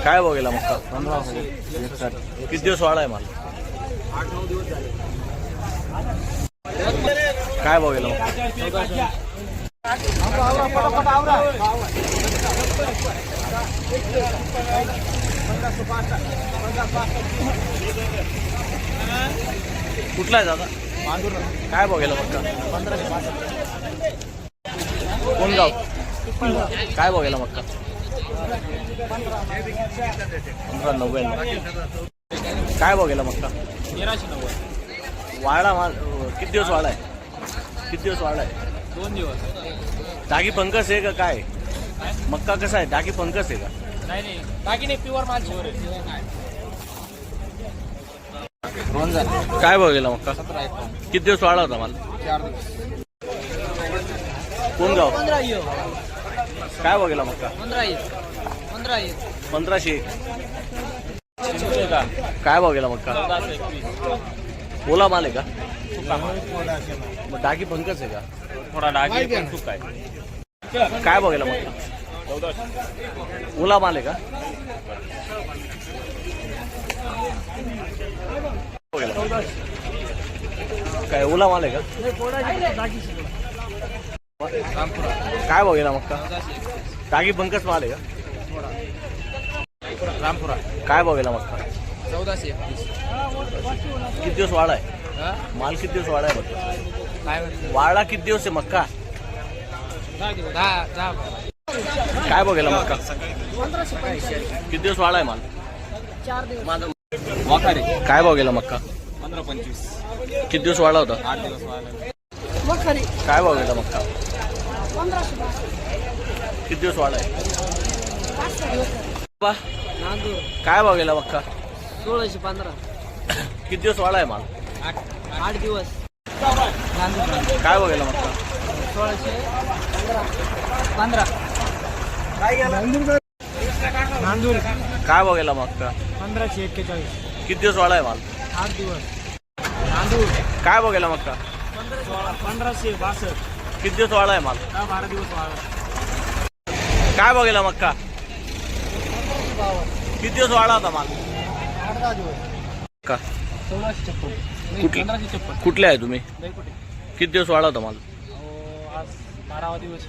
काय बघेला मक्का? किती दिवस वाढा आहे मला? 8-9 दिवस झाले. काय बघेला मग? कुठला आहे दादा? काय बघेला मक्का? 1565. कोण गाव? काय बघेला मक्का? 1599. काय बघेला मक्का? 1390. वाढा माल किती दिवस वाढा आहे? किती दिवस वाढा आहे? 2 दिवस. डागी पंकस आहे का काय? मक्का कसा आहे? डागी पंकस आहे का? नाही बाकी नाही, प्युअर माल शिवर आहे. काय बघेला मक्का? 17 किती दिवस वाढा होता माल? 4 दिवस. कोण गाव? 15 येऊ. काय बघेला मक्का? 15 येऊ. 1500. काय बघेला मक्का? 1421. ओला माल आहे का? मग डागी पंकस आहे का? थोडा डागी पण चूक आहे. काय बघेला मक्का? 1400. ओला माल आहे का? काय ओला माल आहे का? काय बघेला मक्का? डागी पंकस माल आहे का? रामपुरा. काय बघेला मक्का? 1421. किती दिवस वाढा आहे? माल किती दिवस वाढा आहे मक्का? काय म्हणतो? वाढा किती दिवस आहे मक्का? 10 काय बघेला मक्का? किती दिवस वाढा आहे माल? 4 दिवस. वाखारी. काय बघेला मक्का? 15-25. किती दिवस वाढा होता? 8 दिवस वाढले. काय बघेला मक्का? किती दिवस वाढा आहे? बा, काय बघेला मक्का? 1615. किती दिवस वाढा आहे माल? 8 दिवस. काय बघेला मक्का? 1615. नांदूर. काय बघेला मक्का? 1541. किती दिवस वाढा आहे माल? 8 दिवस. नांदूर. काय बघेला मक्का? 1562. किती दिवस वाढा आहे माल? 12 दिवस वाढला. काय बघेला मक्का? किती दिवस वाढा होता माल? 8-10 दिवस. का 1656. कुठले? 1556. कुठले आहे तुम्ही? कुठे? किती दिवस वाढा होता माल? आज 12 दिवस.